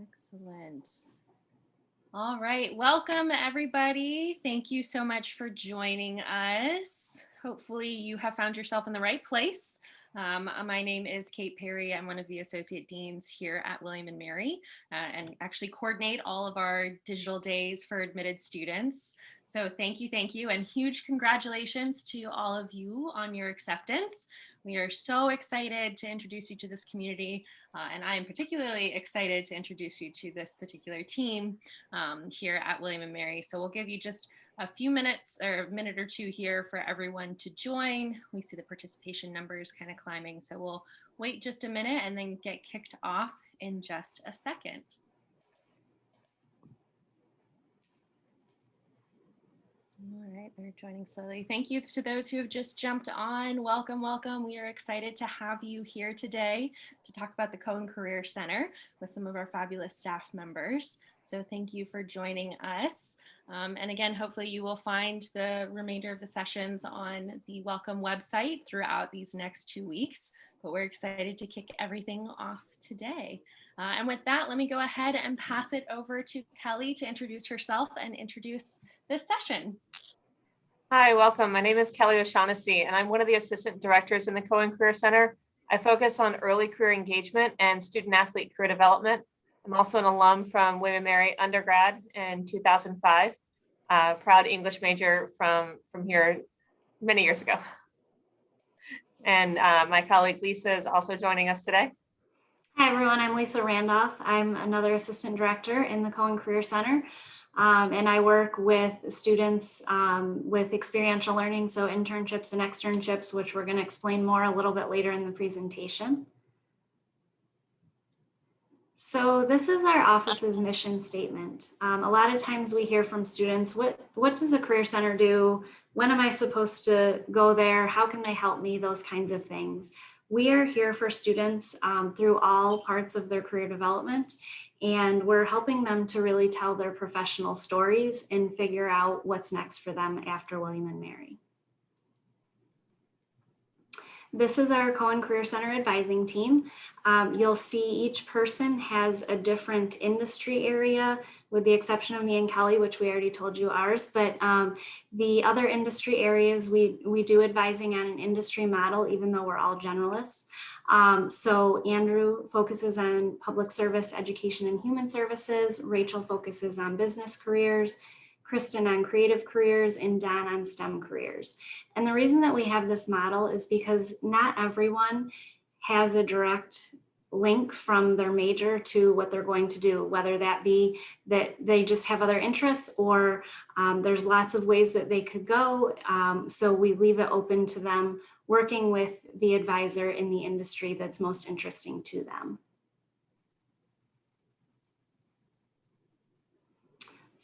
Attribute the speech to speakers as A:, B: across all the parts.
A: Excellent. All right, welcome everybody. Thank you so much for joining us. Hopefully you have found yourself in the right place. My name is Kate Perry. I'm one of the Associate Deans here at William & Mary and actually coordinate all of our digital days for admitted students. So thank you, and huge congratulations to all of you on your acceptance. We are so excited to introduce you to this community, and I am particularly excited to introduce you to this particular team here at William & Mary. So we'll give you just a few minutes or a minute or two here for everyone to join. We see the participation numbers kind of climbing, so we'll wait just a minute and then get kicked off in just a second. All right, they're joining slowly. Thank you to those who have just jumped on. Welcome, welcome. We are excited to have you here today to talk about the Cohen Career Center with some of our fabulous staff members. So thank you for joining us. And again, hopefully you will find the remainder of the sessions on the Welcome website throughout these next 2 weeks, but we're excited to kick everything off today. And with that, let me go ahead and pass it over to Kelly to introduce herself and introduce this session.
B: Hi, welcome. My name is Kelly O'Shaughnessy, and I'm one of the assistant directors in the Cohen Career Center. I focus on early career engagement and student athlete career development. I'm also an alum from William & Mary undergrad in 2005, proud English major from here many years ago. And my colleague Lisa is also joining us today.
C: Hi, everyone. I'm Lisa Randolph. I'm another assistant director in the Cohen Career Center. And I work with students with experiential learning, so internships and externships, which we're going to explain more a little bit later in the presentation. So this is our office's mission statement. A lot of times we hear from students, what does a career center do? When am I supposed to go there? How can they help me? Those kinds of things. We are here for students through all parts of their career development, and we're helping them to really tell their professional stories and figure out what's next for them after William & Mary. This is our Cohen Career Center advising team. You'll see each person has a different industry area, with the exception of me and Kelly, which we already told you ours, but the other industry areas, we do advising on an industry model, even though we're all generalists. So Andrew focuses on public service, education, and human services. Rachel focuses on business careers, Kristen on creative careers, and Don on STEM careers. And the reason that we have this model is because not everyone has a direct link from their major to what they're going to do, whether that be that they just have other interests or there's lots of ways that they could go. So we leave it open to them working with the advisor in the industry that's most interesting to them.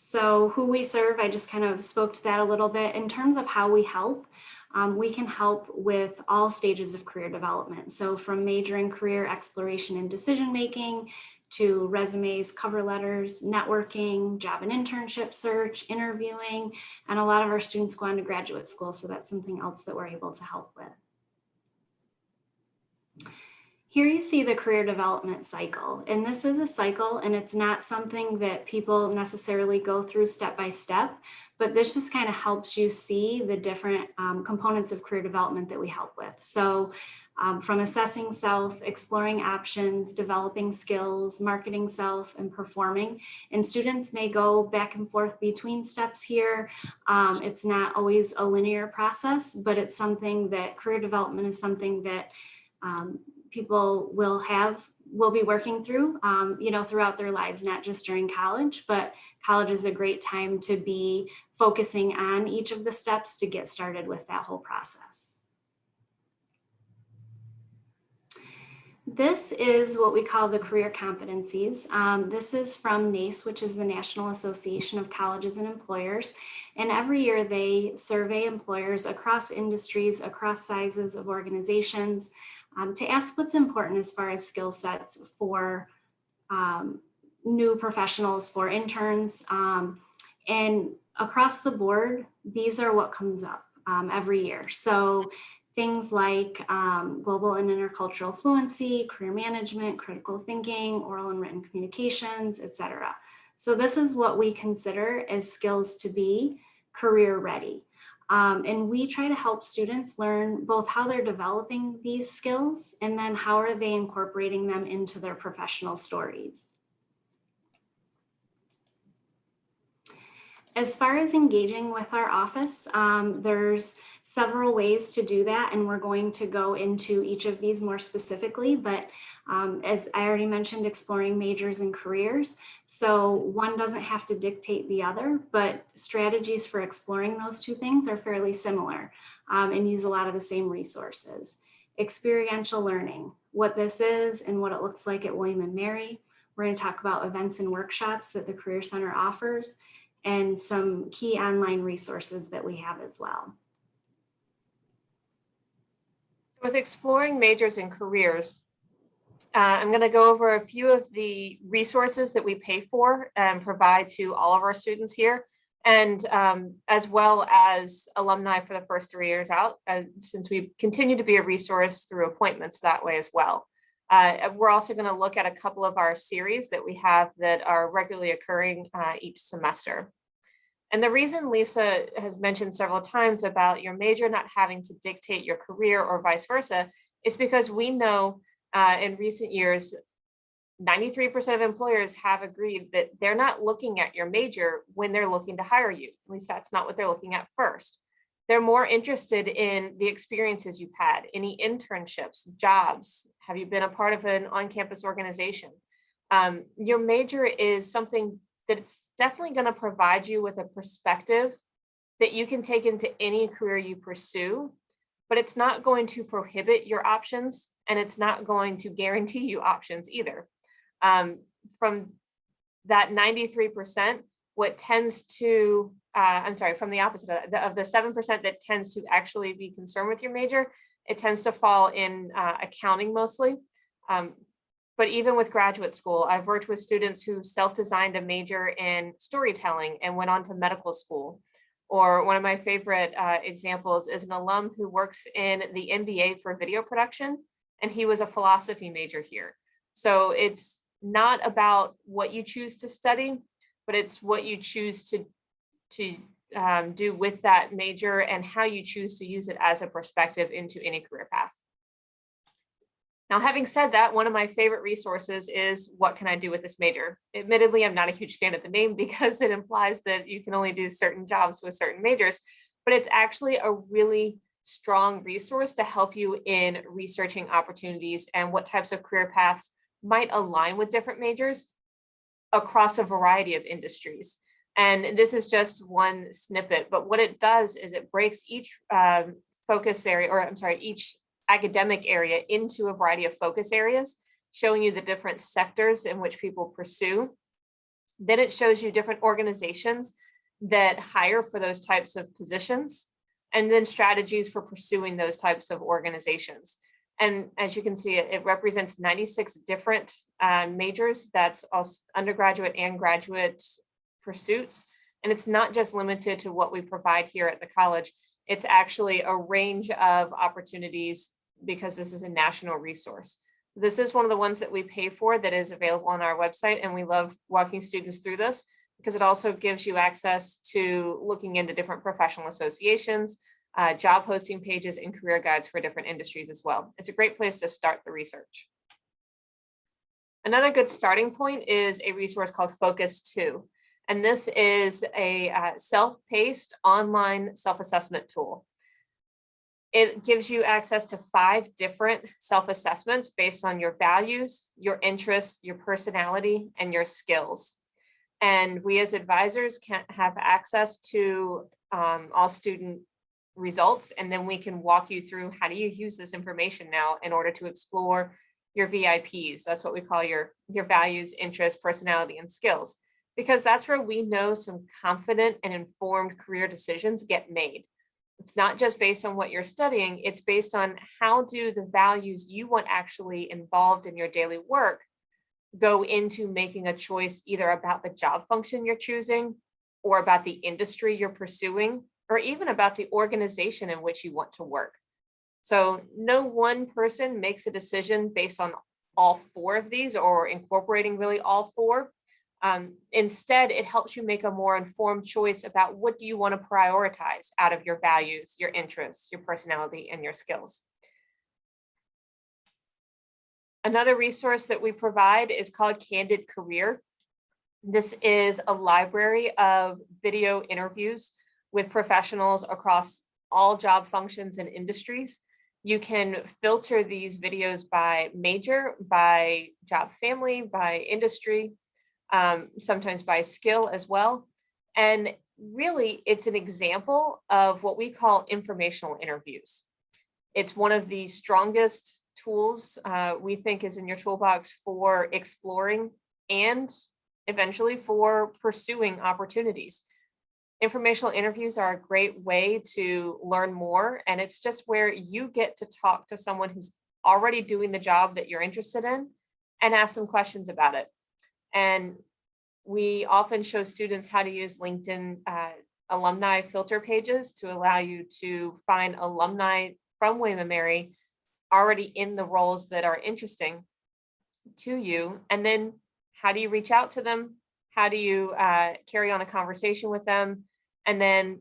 C: So who we serve, I just kind of spoke to that a little bit. In terms of how we can help with all stages of career development. So from major and career exploration and decision making to resumes, cover letters, networking, job and internship search, interviewing, and a lot of our students go on to graduate school. So that's something else that we're able to help with. Here you see the career development cycle, and this is a cycle, and it's not something that people necessarily go through step by step, but this just kind of helps you see the different components of career development that we help with. So from assessing self, exploring options, developing skills, marketing self, and performing. And students may go back and forth between steps here. It's not always a linear process, but it's something that career development is something that people will be working through, throughout their lives, not just during college, but college is a great time to be focusing on each of the steps to get started with that whole process. This is what we call the career competencies. This is from NACE, which is the National Association of Colleges and Employers. And every year they survey employers across industries, across sizes of organizations, to ask what's important as far as skill sets for new professionals, for interns, and across the board, these are what comes up every year. So things like global and intercultural fluency, career management, critical thinking, oral and written communications, etc. So this is what we consider as skills to be career ready. And we try to help students learn both how they're developing these skills and then how are they incorporating them into their professional stories. As far as engaging with our office, there's several ways to do that, and we're going to go into each of these more specifically, but as I already mentioned, exploring majors and careers. So one doesn't have to dictate the other, but strategies for exploring those two things are fairly similar and use a lot of the same resources. Experiential learning, what this is and what it looks like at William & Mary. We're going to talk about events and workshops that the Career Center offers, and some key online resources that we have as well.
B: With exploring majors and careers, I'm going to go over a few of the resources that we pay for and provide to all of our students here, and as well as alumni for the first 3 years out, since we continue to be a resource through appointments that way as well. We're also going to look at a couple of our series that we have that are regularly occurring each semester. And the reason Lisa has mentioned several times about your major not having to dictate your career or vice versa is because we know in recent years, 93% of employers have agreed that they're not looking at your major when they're looking to hire you. At least that's not what they're looking at first. They're more interested in the experiences you've had, any internships, jobs. Have you been a part of an on-campus organization? Your major is something that it's definitely going to provide you with a perspective that you can take into any career you pursue, but it's not going to prohibit your options, and it's not going to guarantee you options either. From that 93%, what tends to, from the opposite of the 7% that tends to actually be concerned with your major, it tends to fall in accounting mostly. But even with graduate school, I've worked with students who self-designed a major in storytelling and went on to medical school. Or one of my favorite examples is an alum who works in the MBA for video production, and he was a philosophy major here. So it's not about what you choose to study, but it's what you choose to do with that major and how you choose to use it as a perspective into any career path. Now, having said that, one of my favorite resources is what can I do with this major? Admittedly, I'm not a huge fan of the name because it implies that you can only do certain jobs with certain majors, but it's actually a really strong resource to help you in researching opportunities and what types of career paths might align with different majors across a variety of industries. And this is just one snippet, but what it does is it breaks each each academic area into a variety of focus areas, showing you the different sectors in which people pursue. Then it shows you different organizations that hire for those types of positions, and then strategies for pursuing those types of organizations. And as you can see, it represents 96 different majors. That's also undergraduate and graduate pursuits. And it's not just limited to what we provide here at the college. It's actually a range of opportunities because this is a national resource. So this is one of the ones that we pay for that is available on our website. And we love walking students through this because it also gives you access to looking into different professional associations, job posting pages, and career guides for different industries as well. It's a great place to start the research. Another good starting point is a resource called Focus 2. And this is a self-paced online self-assessment tool. It gives you access to 5 different self-assessments based on your values, your interests, your personality, and your skills. And we as advisors can have access to all student results, and then we can walk you through how do you use this information now in order to explore your VIPs. That's what we call your values, interests, personality, and skills, because that's where we know some confident and informed career decisions get made. It's not just based on what you're studying, it's based on how do the values you want actually involved in your daily work go into making a choice either about the job function you're choosing or about the industry you're pursuing, or even about the organization in which you want to work. So no one person makes a decision based on all four of these or incorporating really all four. Instead, it helps you make a more informed choice about what do you want to prioritize out of your values, your interests, your personality, and your skills. Another resource that we provide is called Candid Career. This is a library of video interviews with professionals across all job functions and industries. You can filter these videos by major, by job family, by industry, sometimes by skill as well. And really, it's an example of what we call informational interviews. It's one of the strongest tools we think is in your toolbox for exploring and eventually for pursuing opportunities. Informational interviews are a great way to learn more, and it's just where you get to talk to someone who's already doing the job that you're interested in and ask them questions about it. And we often show students how to use LinkedIn alumni filter pages to allow you to find alumni from William & Mary already in the roles that are interesting to you. And then how do you reach out to them? How do you carry on a conversation with them? And then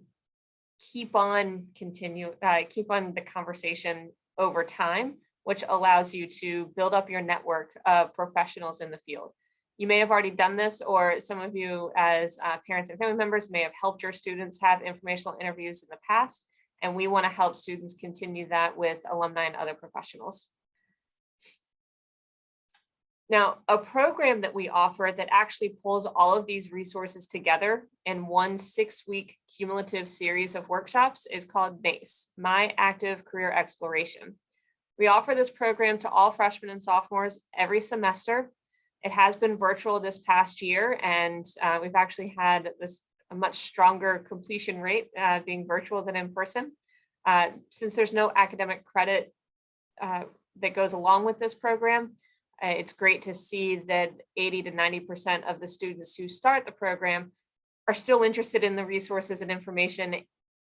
B: keep on the conversation over time, which allows you to build up your network of professionals in the field. You may have already done this, or some of you as parents and family members may have helped your students have informational interviews in the past. And we want to help students continue that with alumni and other professionals. Now, a program that we offer that actually pulls all of these resources together in one 6-week cumulative series of workshops is called MACE, My Active Career Exploration. We offer this program to all freshmen and sophomores every semester. It has been virtual this past year, and we've actually had a much stronger completion rate being virtual than in person. Since there's no academic credit that goes along with this program, it's great to see that 80 to 90% of the students who start the program are still interested in the resources and information,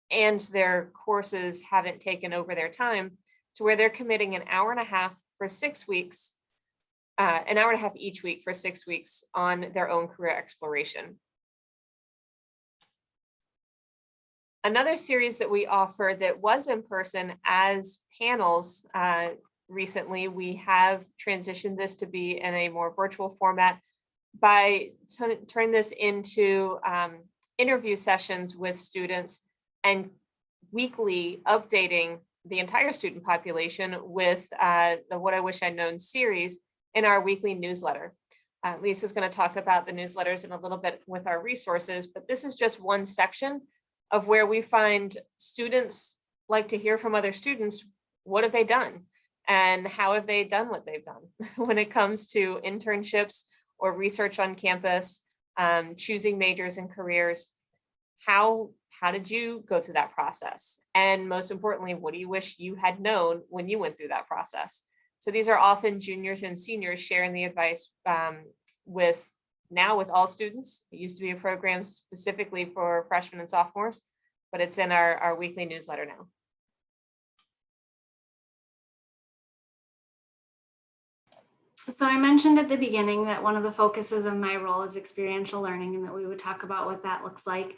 B: and their courses haven't taken over their time to where they're committing an hour and a half for 6 weeks, an hour and a half each week for 6 weeks on their own career exploration. Another series that we offer that was in person as panels recently, we have transitioned this to be in a more virtual format by turning this into interview sessions with students and weekly updating the entire student population with the What I Wish I'd Known series in our weekly newsletter. Lisa's going to talk about the newsletters in a little bit with our resources, but this is just one section of where we find students like to hear from other students. What have they done? And how have they done what they've done when it comes to internships or research on campus, choosing majors and careers? How did you go through that process? And most importantly, what do you wish you had known when you went through that process? So these are often juniors and seniors sharing the advice with all students. It used to be a program specifically for freshmen and sophomores, but it's in our weekly newsletter now.
C: So I mentioned at the beginning that one of the focuses of my role is experiential learning, and that we would talk about what that looks like.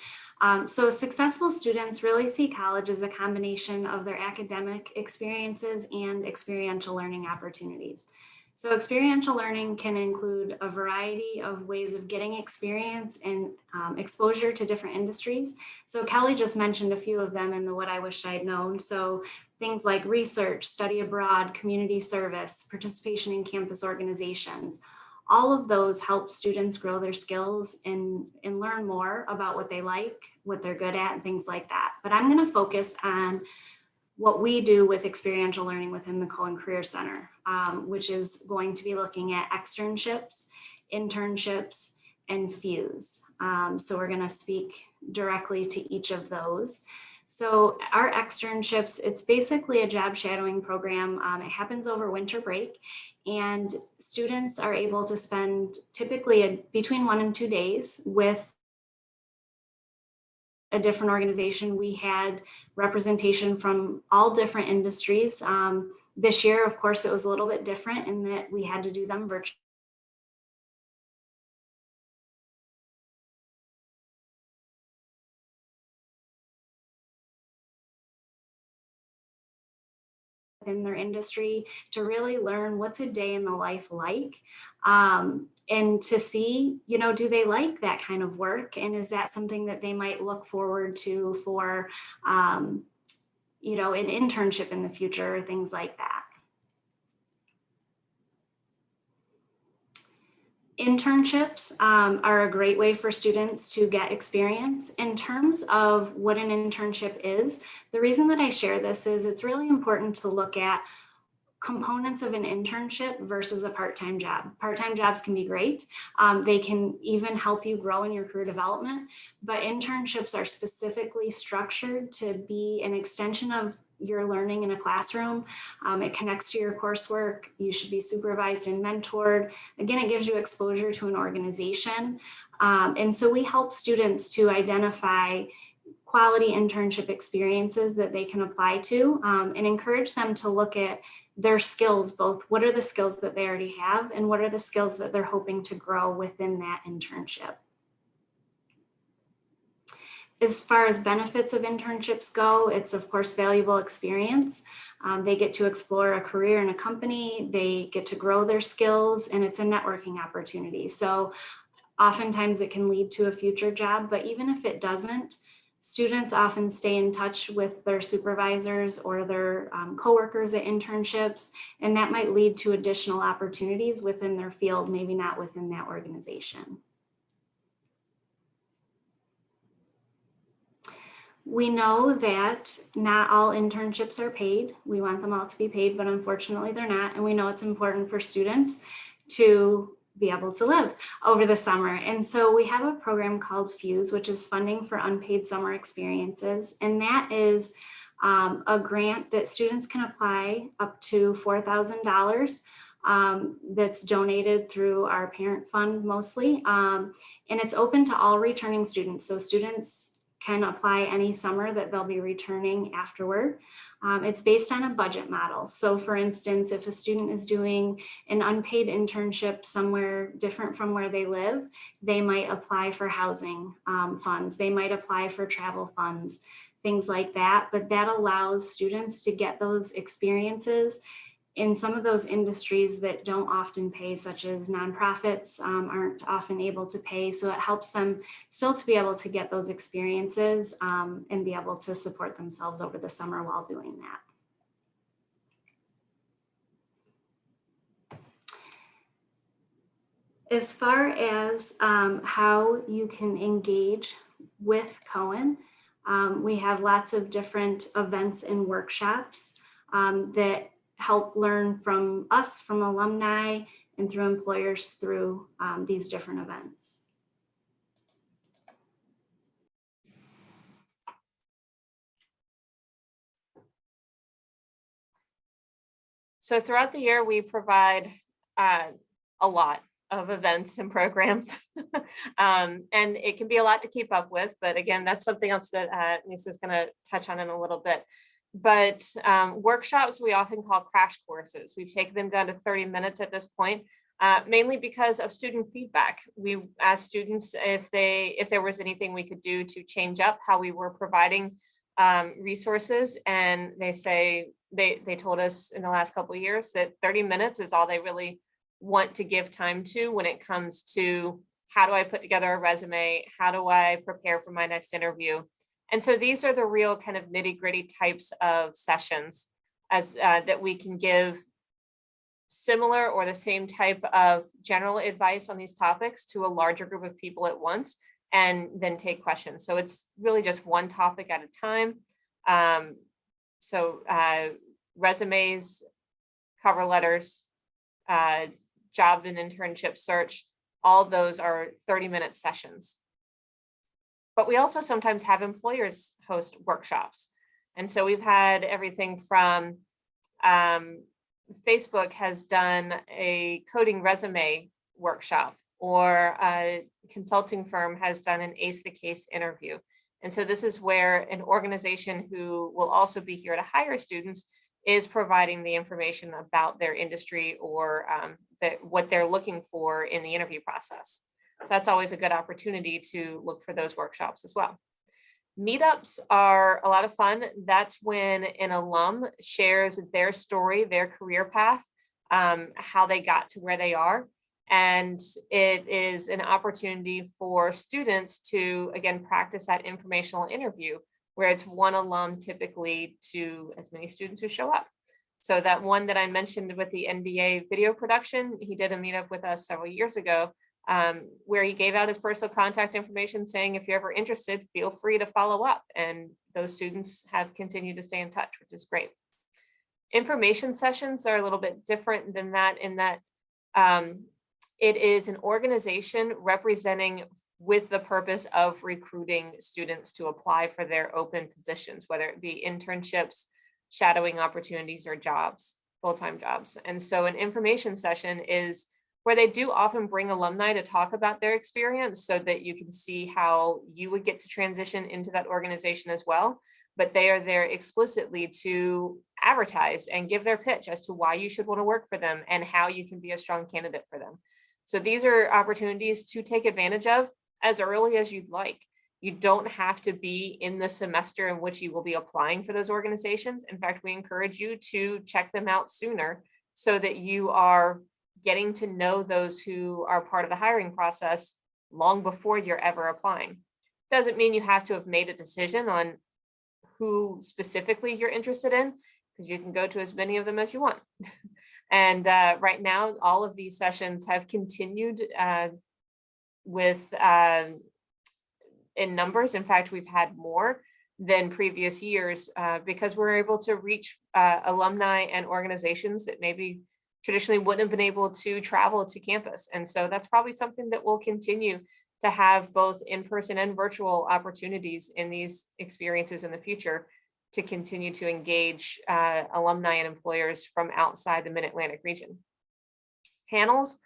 C: So successful students really see college as a combination of their academic experiences and experiential learning opportunities. So experiential learning can include a variety of ways of getting experience and exposure to different industries. So Kelly just mentioned a few of them in the What I Wish I'd Known. So things like research, study abroad, community service, participation in campus organizations. All of those help students grow their skills and learn more about what they like, what they're good at, and things like that. But I'm going to focus on what we do with experiential learning within the Cohen Career Center, which is going to be looking at externships, internships, and FUSE. So we're going to speak directly to each of those. So our externships, it's basically a job shadowing program. It happens over winter break, and students are able to spend typically between 1 and 2 days with a different organization, we had representation from all different industries. This year, of course, it was a little bit different in that we had to do them virtually. In their industry to really learn what's a day in the life like, and to see, do they like that kind of work, and is that something that they might look forward to for an internship in the future, or things like that. Internships are a great way for students to get experience. In terms of what an internship is, the reason that I share this is it's really important to look at components of an internship versus a part-time job. Part-time jobs can be great. They can even help you grow in your career development, but internships are specifically structured to be an extension of your learning in a classroom. It connects to your coursework. You should be supervised and mentored. Again, it gives you exposure to an organization. And so we help students to identify quality internship experiences that they can apply to, and encourage them to look at their skills, both what are the skills that they already have and what are the skills that they're hoping to grow within that internship. As far as benefits of internships go, it's of course valuable experience. They get to explore a career in a company, they get to grow their skills, and it's a networking opportunity. So oftentimes it can lead to a future job, but even if it doesn't, students often stay in touch with their supervisors or their coworkers at internships, and that might lead to additional opportunities within their field, maybe not within that organization. We know that not all internships are paid. We want them all to be paid, but unfortunately they're not. And we know it's important for students to be able to live over the summer. And so we have a program called FUSE, which is Funding for Unpaid Summer Experiences. And that is a grant that students can apply up to $4,000. That's donated through our parent fund mostly. And it's open to all returning students. So students can apply any summer that they'll be returning afterward. It's based on a budget model. So for instance, if a student is doing an unpaid internship somewhere different from where they live, they might apply for housing funds. They might apply for travel funds, things like that. But that allows students to get those experiences in some of those industries that don't often pay, such as nonprofits aren't often able to pay. So it helps them still to be able to get those experiences and be able to support themselves over the summer while doing that. As far as how you can engage with Cohen, we have lots of different events and workshops that help learn from us, from alumni, and through employers through these different events.
B: So throughout the year, we provide a lot of events and programs, and it can be a lot to keep up with. But again, that's something else that Nisa's going to touch on in a little bit. But workshops we often call crash courses. We've taken them down to 30 minutes at this point, mainly because of student feedback. We asked students if there was anything we could do to change up how we were providing resources, and they told us in the last couple of years that 30 minutes is all they really want to give time to when it comes to how do I put together a resume, how do I prepare for my next interview. And so these are the real kind of nitty-gritty types of sessions that we can give similar or the same type of general advice on these topics to a larger group of people at once, and then take questions. So it's really just one topic at a time. Resumes, cover letters, job and internship search, all those are 30-minute sessions. But we also sometimes have employers host workshops. And so we've had everything from Facebook has done a coding resume workshop, or a consulting firm has done an Ace the Case interview. And so this is where an organization who will also be here to hire students is providing the information about their industry or what they're looking for in the interview process. So that's always a good opportunity to look for those workshops as well. Meetups are a lot of fun. That's when an alum shares their story, their career path, how they got to where they are. And it is an opportunity for students to, again, practice that informational interview where it's one alum typically to as many students who show up. So that one that I mentioned with the NBA video production, he did a meetup with us several years ago where he gave out his personal contact information saying, if you're ever interested, feel free to follow up. And those students have continued to stay in touch, which is great. Information sessions are a little bit different than that in that it is an organization representing with the purpose of recruiting students to apply for their open positions, whether it be internships, shadowing opportunities, or jobs, full-time jobs. And so an information session is where they do often bring alumni to talk about their experience so that you can see how you would get to transition into that organization as well. But they are there explicitly to advertise and give their pitch as to why you should want to work for them and how you can be a strong candidate for them. So these are opportunities to take advantage of as early as you'd like. You don't have to be in the semester in which you will be applying for those organizations. In fact, we encourage you to check them out sooner so that you are getting to know those who are part of the hiring process long before you're ever applying. Doesn't mean you have to have made a decision on who specifically you're interested in, because you can go to as many of them as you want. And right now, all of these sessions have continued with in numbers. In fact, we've had more than previous years because we're able to reach alumni and organizations that maybe traditionally wouldn't have been able to travel to campus. And so that's probably something that will continue to have both in-person and virtual opportunities in these experiences in the future to continue to engage alumni and employers from outside the Mid-Atlantic region. Panels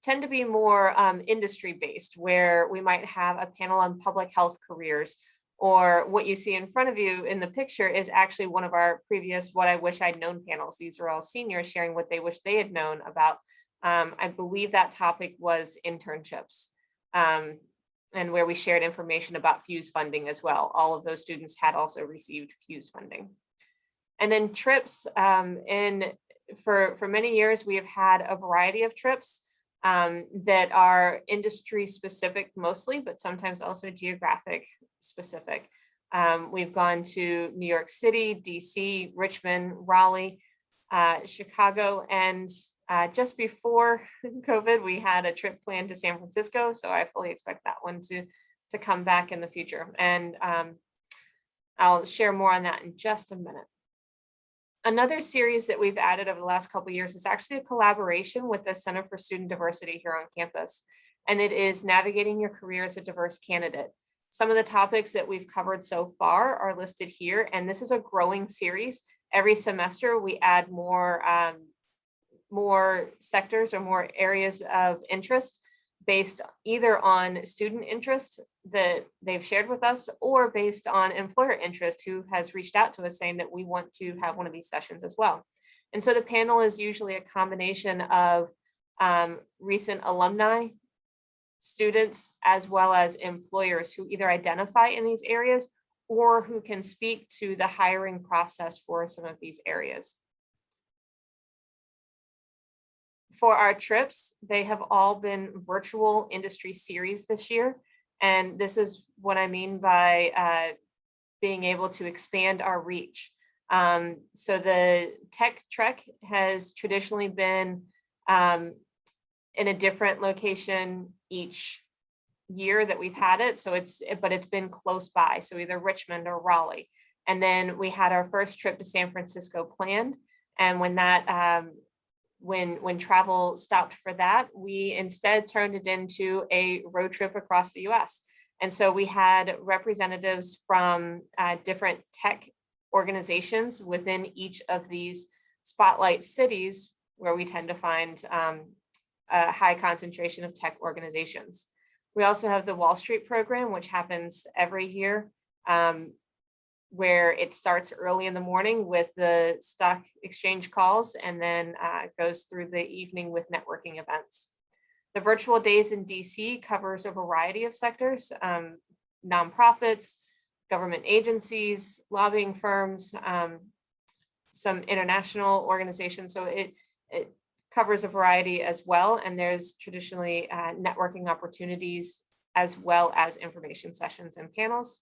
B: tend to be more industry-based, where we might have a panel on public health careers, or what you see in front of you in the picture is actually one of our previous What I Wish I'd Known panels. These are all seniors sharing what they wish they had known about. I believe that topic was internships. And where we shared information about FUSE funding as well. All of those students had also received FUSE funding. And then trips, for many years, we have had a variety of trips that are industry specific mostly, but sometimes also geographic specific. We've gone to New York City, DC, Richmond, Raleigh, Chicago, and just before COVID, we had a trip planned to San Francisco. So I fully expect that one to come back in the future. And I'll share more on that in just a minute. Another series that we've added over the last couple of years is actually a collaboration with the Center for Student Diversity here on campus. And it is Navigating Your Career as a Diverse Candidate. Some of the topics that we've covered so far are listed here. And this is a growing series. Every semester, we add more sectors or more areas of interest based either on student interest that they've shared with us or based on employer interest who has reached out to us saying that we want to have one of these sessions as well. And so the panel is usually a combination of recent alumni, students, as well as employers who either identify in these areas or who can speak to the hiring process for some of these areas. For our trips, they have all been virtual industry series this year. And this is what I mean by being able to expand our reach. So the Tech Trek has traditionally been in a different location each year that we've had it. So it's been close by. So either Richmond or Raleigh. And then we had our first trip to San Francisco planned. And when that when travel stopped for that, we instead turned it into a road trip across the US. And so we had representatives from different tech organizations within each of these spotlight cities where we tend to find a high concentration of tech organizations. We also have the Wall Street program, which happens every year, where it starts early in the morning with the stock exchange calls and then goes through the evening with networking events. The Virtual Days in DC covers a variety of sectors, nonprofits, government agencies, lobbying firms, some international organizations. So it covers a variety as well. And there's traditionally networking opportunities as well as information sessions and panels.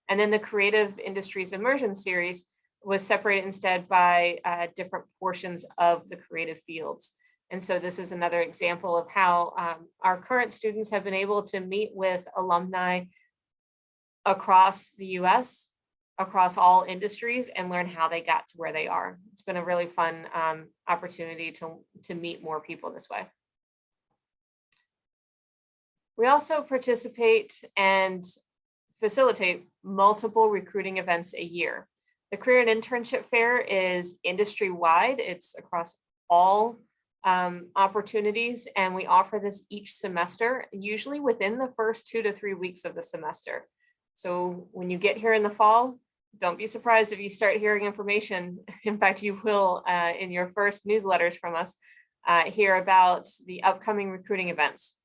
B: And then the Creative Industries Immersion Series was separated instead by different portions of the creative fields. And so this is another example of how our current students have been able to meet with alumni across the US, across all industries, and learn how they got to where they are. It's been a really fun opportunity to meet more people this way. We also participate and facilitate multiple recruiting events a year. The Career and Internship Fair is industry-wide. It's across all opportunities, and we offer this each semester, usually within the first 2 to 3 weeks of the semester. So when you get here in the fall, don't be surprised if you start hearing information. In fact, you will, in your first newsletters from us, hear about the upcoming recruiting events.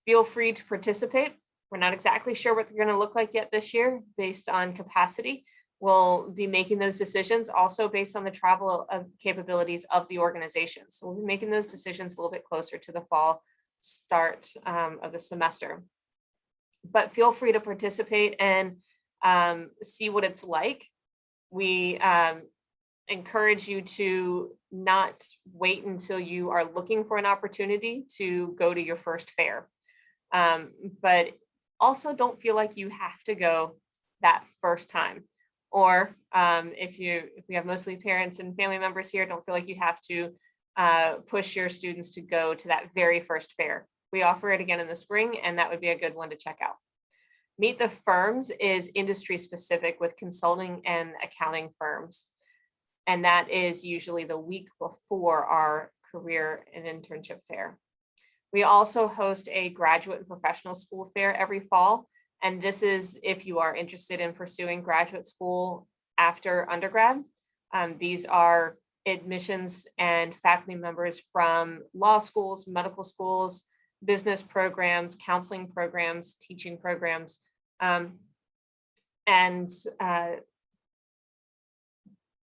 B: Feel free to participate. We're not exactly sure what they're going to look like yet this year based on capacity. We'll be making those decisions also based on the travel capabilities of the organization. So we'll be making those decisions a little bit closer to the fall start of the semester. But feel free to participate and see what it's like. We encourage you to not wait until you are looking for an opportunity to go to your first fair. But also don't feel like you have to go that first time. Or if we have mostly parents and family members here, don't feel like you have to push your students to go to that very first fair. We offer it again in the spring, and that would be a good one to check out. Meet the Firms is industry specific with consulting and accounting firms. And that is usually the week before our career and internship fair. We also host a graduate and professional school fair every fall. And this is if you are interested in pursuing graduate school after undergrad. These are admissions and faculty members from law schools, medical schools, business programs, counseling programs, teaching programs, and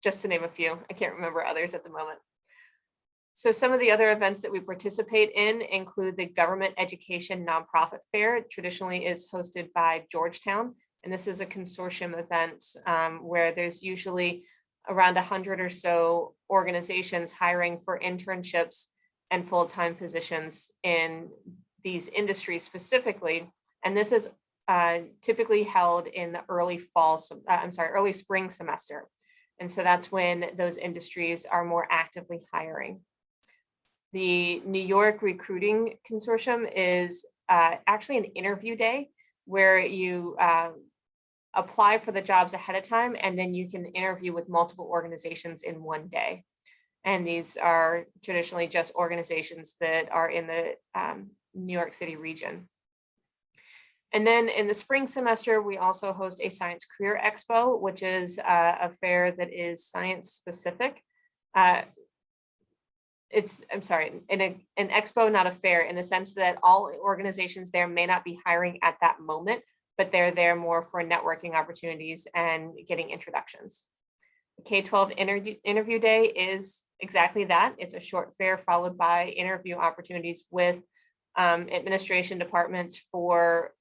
B: just to name a few. I can't remember others at the moment. So some of the other events that we participate in include the Government Education Nonprofit Fair. It traditionally is hosted by Georgetown, and this is a consortium event where there's usually around 100 or so organizations hiring for internships and full-time positions in these industries specifically. And this is typically held in the early spring semester. And so that's when those industries are more actively hiring. The New York Recruiting Consortium is actually an interview day where you apply for the jobs ahead of time, and then you can interview with multiple organizations in one day. And these are traditionally just organizations that are in the New York City region. And then in the spring semester, we also host a Science Career Expo, which is a fair that is science specific. An expo, not a fair, in the sense that all organizations there may not be hiring at that moment, but they're there more for networking opportunities and getting introductions. The K-12 interview day is exactly that. It's a short fair followed by interview opportunities with administration departments for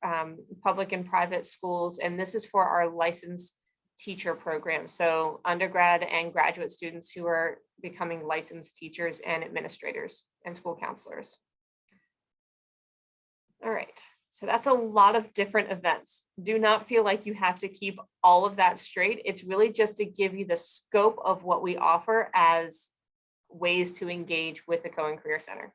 B: public and private schools. And this is for our licensed teacher program. So undergrad and graduate students who are becoming licensed teachers and administrators and school counselors. All right, so that's a lot of different events. Do not feel like you have to keep all of that straight. It's really just to give you the scope of what we offer as ways to engage with the Cohen Career Center.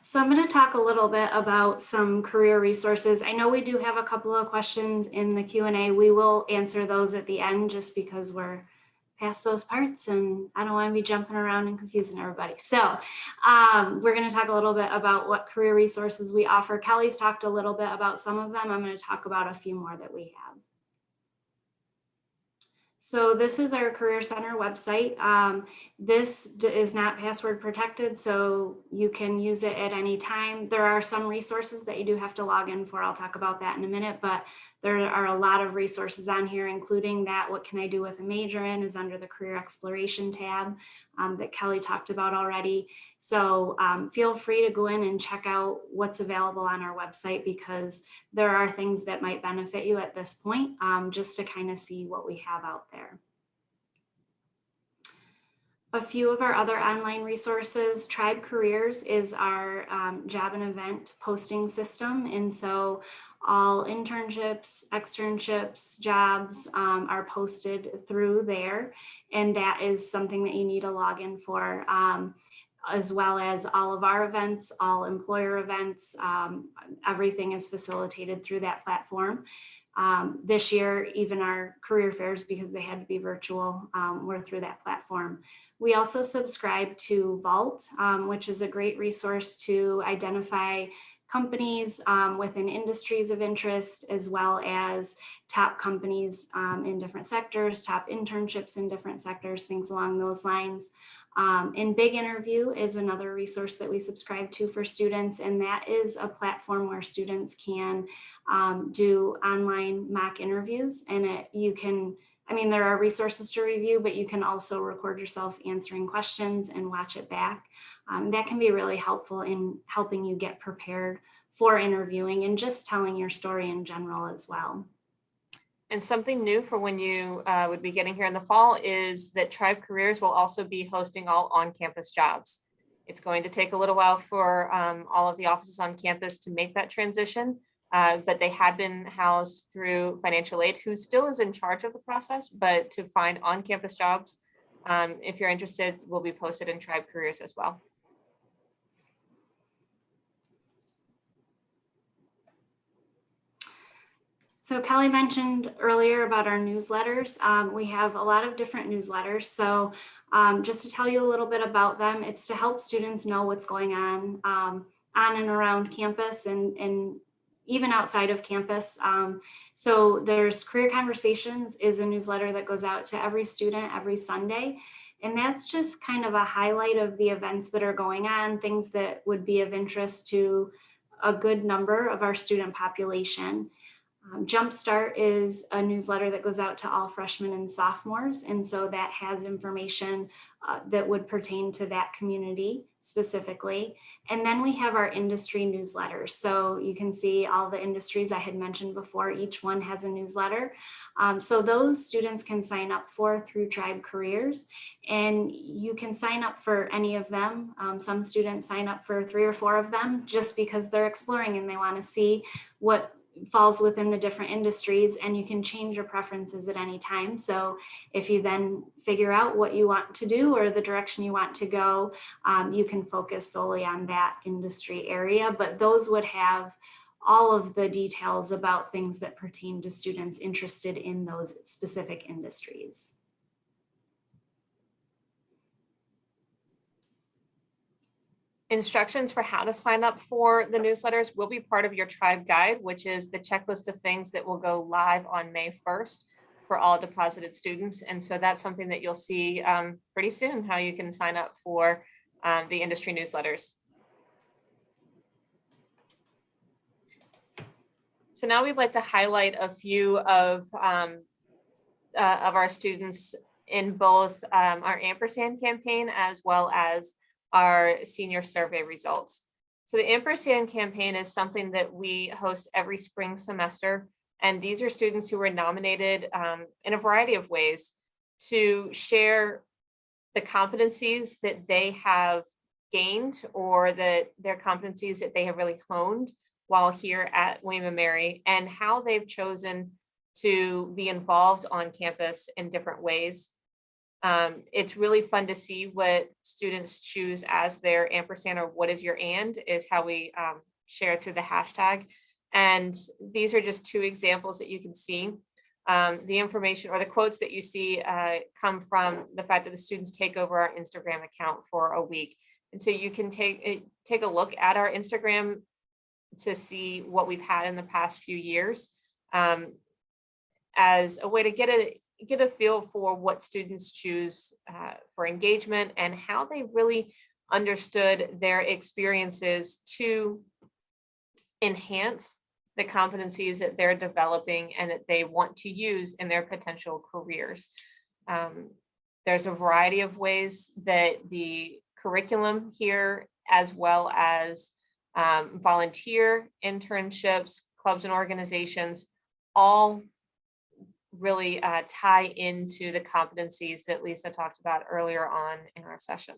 C: So I'm going to talk a little bit about some career resources. I know we do have a couple of questions in the Q&A. We will answer those at the end just because we're pass those parts, and I don't want to be jumping around and confusing everybody. So we're going to talk a little bit about what career resources we offer. Kelly's talked a little bit about some of them. I'm going to talk about a few more that we have. So this is our Career Center website. This is not password protected, so you can use it at any time. There are some resources that you do have to log in for. I'll talk about that in a minute, but there are a lot of resources on here, including that What Can I Do with a Major In is under the Career Exploration tab that Kelly talked about already. So feel free to go in and check out what's available on our website, because there are things that might benefit you at this point, just to kind of see what we have out there. A few of our other online resources, Tribe Careers is our job and event posting system. And so all internships, externships, jobs are posted through there. And that is something that you need a login for, as well as all of our events, all employer events. Everything is facilitated through that platform. This year, even our career fairs, because they had to be virtual, were through that platform. We also subscribe to Vault, which is a great resource to identify companies within industries of interest, as well as top companies in different sectors, top internships in different sectors, things along those lines. And Big Interview is another resource that we subscribe to for students, and that is a platform where students can do online mock interviews, and there are resources to review, but you can also record yourself answering questions and watch it back. That can be really helpful in helping you get prepared for interviewing and just telling your story in general as well.
B: And something new for when you would be getting here in the fall is that Tribe Careers will also be hosting all on-campus jobs. It's going to take a little while for all of the offices on campus to make that transition, but they had been housed through financial aid, who still is in charge of the process, but to find on-campus jobs, if you're interested, will be posted in Tribe Careers as well.
C: So Kelly mentioned earlier about our newsletters. We have a lot of different newsletters. So just to tell you a little bit about them, it's to help students know what's going on and around campus and even outside of campus. So there's Career Conversations is a newsletter that goes out to every student every Sunday. And that's just kind of a highlight of the events that are going on, things that would be of interest to a good number of our student population. Jumpstart is a newsletter that goes out to all freshmen and sophomores. And so that has information that would pertain to that community specifically. And then we have our industry newsletters. So you can see all the industries I had mentioned before, each one has a newsletter. So those students can sign up for through Tribe Careers, and you can sign up for any of them. Some students sign up for 3 or 4 of them just because they're exploring and they want to see what falls within the different industries, and you can change your preferences at any time. So if you then figure out what you want to do or the direction you want to go, you can focus solely on that industry area, but those would have all of the details about things that pertain to students interested in those specific industries.
B: Instructions for how to sign up for the newsletters will be part of your Tribe Guide, which is the checklist of things that will go live on May 1st for all deposited students. And so that's something that you'll see pretty soon, how you can sign up for the industry newsletters. So now we'd like to highlight a few of our students in both our Ampersand campaign as well as our senior survey results. So the Ampersand campaign is something that we host every spring semester. And these are students who were nominated in a variety of ways to share the competencies that they have gained or their competencies that they have really honed while here at William & Mary, and how they've chosen to be involved on campus in different ways. It's really fun to see what students choose as their ampersand, or what is your and, is how we share through the hashtag. And these are just 2 examples that you can see. the information or the quotes that you see come from the fact that the students take over our Instagram account for a week. And so you can take a look at our Instagram to see what we've had in the past few years as a way to get a feel for what students choose for engagement and how they really understood their experiences to enhance the competencies that they're developing and that they want to use in their potential careers. There's a variety of ways that the curriculum here, as well as volunteer internships, clubs and organizations, all really tie into the competencies that Lisa talked about earlier on in our session.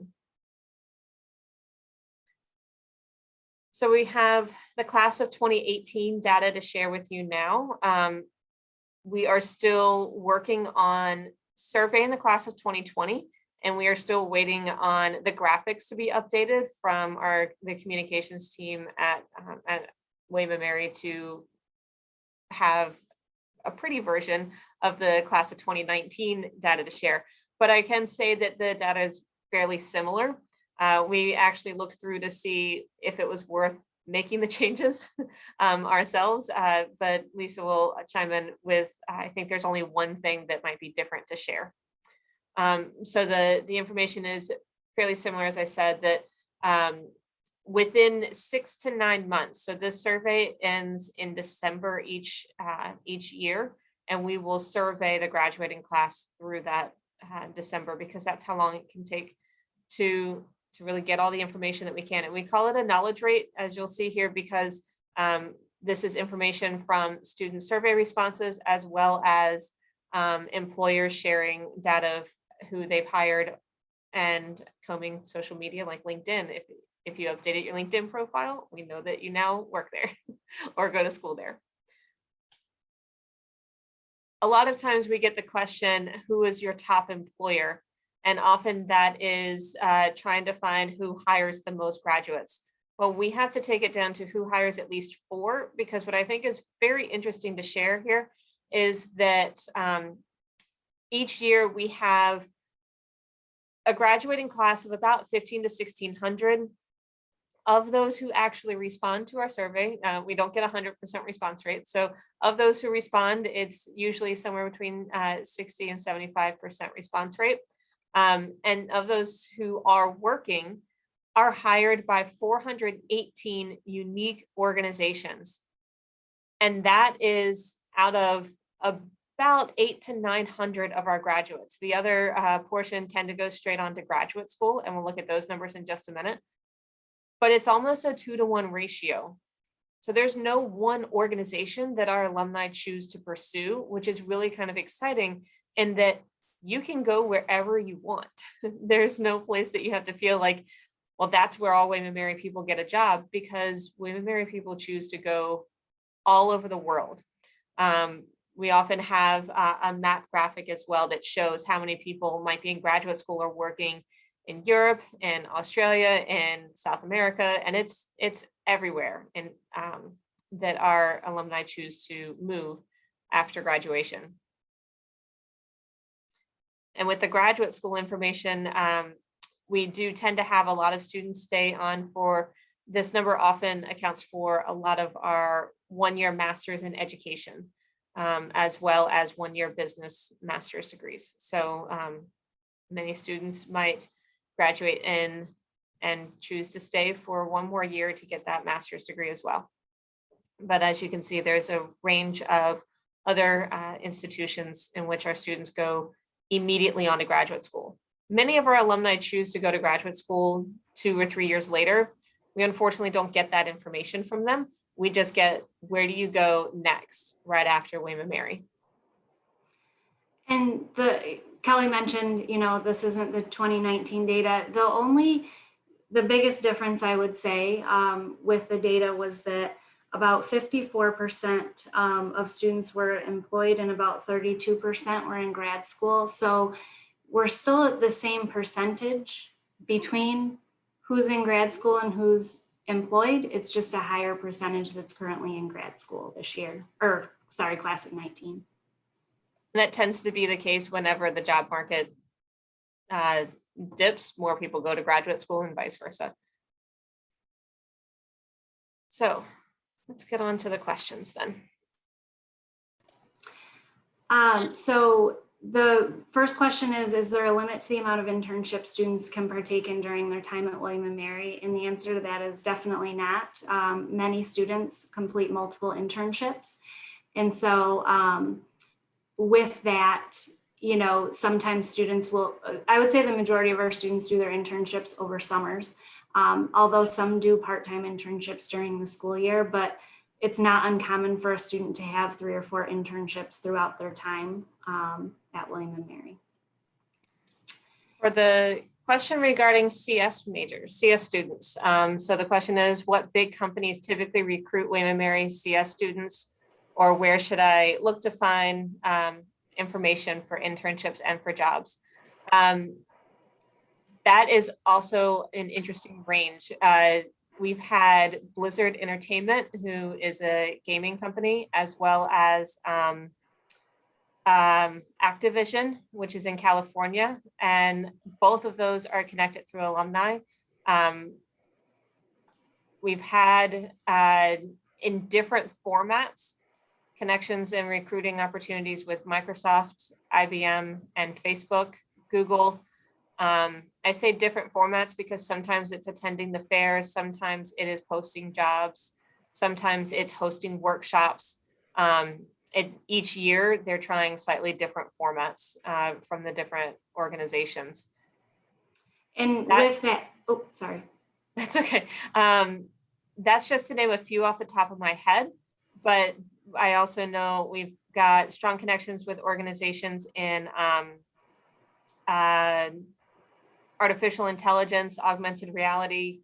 B: So we have the class of 2018 data to share with you now. We are still working on surveying the class of 2020, and we are still waiting on the graphics to be updated from the communications team at William & Mary to have a pretty version of the class of 2019 data to share. But I can say that the data is fairly similar. We actually looked through to see if it was worth making the changes ourselves, but Lisa will chime in with, I think there's only one thing that might be different to share. So the information is fairly similar, as I said, that within 6 to 9 months, so this survey ends in December each year, and we will survey the graduating class through that December, because that's how long it can take to really get all the information that we can. And we call it a knowledge rate, as you'll see here, because this is information from student survey responses, as well as employers sharing data of who they've hired and combing social media like LinkedIn. If you updated your LinkedIn profile, we know that you now work there or go to school there. A lot of times we get the question, who is your top employer? And often that is trying to find who hires the most graduates. Well, we have to take it down to who hires at least 4, because what I think is very interesting to share here is that each year we have a graduating class of about 15 to 1600. Of those who actually respond to our survey, we don't get 100% response rate. So of those who respond, it's usually somewhere between 60 and 75% response rate. And of those who are working are hired by 418 unique organizations. And that is out of about 800 to 900 of our graduates. The other portion tend to go straight on to graduate school, and we'll look at those numbers in just a minute. But it's almost a 2-to-1 ratio. So there's no one organization that our alumni choose to pursue, which is really kind of exciting in that you can go wherever you want. There's no place that you have to feel like, well, that's where all William & Mary people get a job, because William & Mary people choose to go all over the world. We often have a map graphic as well that shows how many people might be in graduate school or working in Europe and Australia and South America, and it's everywhere, and that our alumni choose to move after graduation. And with the graduate school information, we do tend to have a lot of students stay on for this number. Often accounts for a lot of our one-year masters in education, as well as one-year business master's degrees. So many students might graduate in and choose to stay for one more year to get that master's degree as well. But as you can see, there's a range of other institutions in which our students go immediately on to graduate school. Many of our alumni choose to go to graduate school 2 or 3 years later. We unfortunately don't get that information from them. We just get, where do you go next, right after William & Mary?
C: And Kelly mentioned, this isn't the 2019 data. The biggest difference I would say with the data was that about 54% of students were employed and about 32% were in grad school. So we're still at the same percentage between who's in grad school and who's employed. It's just a higher percentage that's currently in grad school this year, class of 19.
B: And that tends to be the case whenever the job market dips, more people go to graduate school and vice versa. So let's get on to the questions then.
C: So the first question is there a limit to the amount of internships students can partake in during their time at William & Mary? And the answer to that is definitely not. Many students complete multiple internships. And so with that, you know, sometimes students will, I would say the majority of our students do their internships over summers, although some do part-time internships during the school year, but it's not uncommon for a student to have 3 or 4 internships throughout their time at William & Mary.
B: For the question regarding CS majors, CS students. So the question is, what big companies typically recruit William & Mary CS students, or where should I look to find information for internships and for jobs? That is also an interesting range. We've had Blizzard Entertainment, who is a gaming company, as well as Activision, which is in California, and both of those are connected through alumni. We've had in different formats connections and recruiting opportunities with Microsoft, IBM, and Facebook, Google. I say different formats because sometimes it's attending the fairs, sometimes it is posting jobs, sometimes it's hosting workshops. Each year they're trying slightly different formats from the different organizations.
C: And with that, oh, sorry.
B: That's okay. That's just to name a few off the top of my head, but I also know we've got strong connections with organizations in artificial intelligence, augmented reality,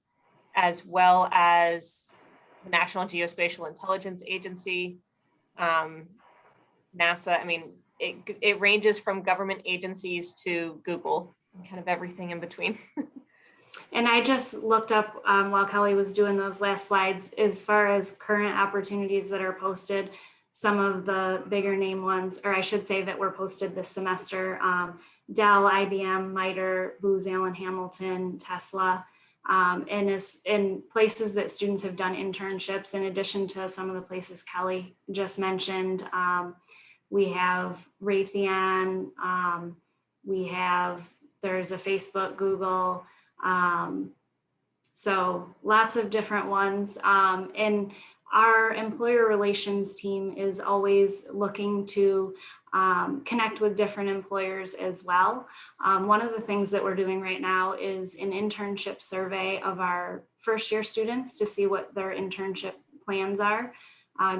B: as well as the National Geospatial Intelligence Agency, NASA. I mean, it ranges from government agencies to Google, and kind of everything in between.
C: And I just looked up while Kelly was doing those last slides, as far as current opportunities that are posted, some of the bigger name ones, or I should say that were posted this semester, Dell, IBM, MITRE, Booz Allen Hamilton, Tesla, and is in places that students have done internships, in addition to some of the places Kelly just mentioned. We have Raytheon, there's a Facebook, Google, so lots of different ones. And our employer relations team is always looking to connect with different employers as well. One of the things that we're doing right now is an internship survey of our first year students to see what their internship plans are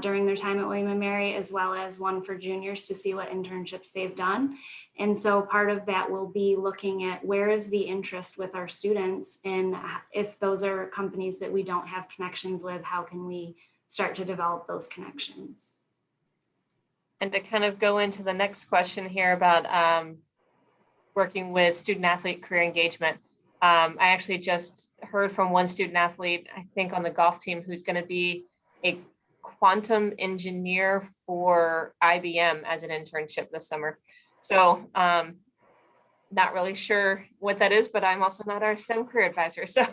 C: during their time at William & Mary, as well as one for juniors to see what internships they've done. And so part of that will be looking at where is the interest with our students, and if those are companies that we don't have connections with, how can we start to develop those connections?
B: And to kind of go into the next question here about working with student athlete career engagement. I actually just heard from one student athlete, I think on the golf team, who's going to be a quantum engineer for IBM as an internship this summer. So not really sure what that is, but I'm also not our STEM career advisor. So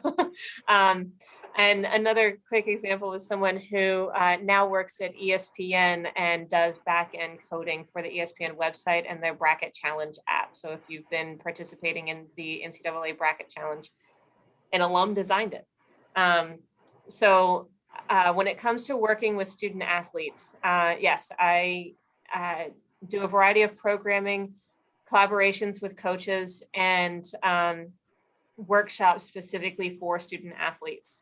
B: and another quick example is someone who now works at ESPN and does back-end coding for the ESPN website and their Bracket Challenge app. So if you've been participating in the NCAA Bracket Challenge, an alum designed it. So when it comes to working with student athletes, yes, I do a variety of programming, collaborations with coaches, and workshops specifically for student athletes.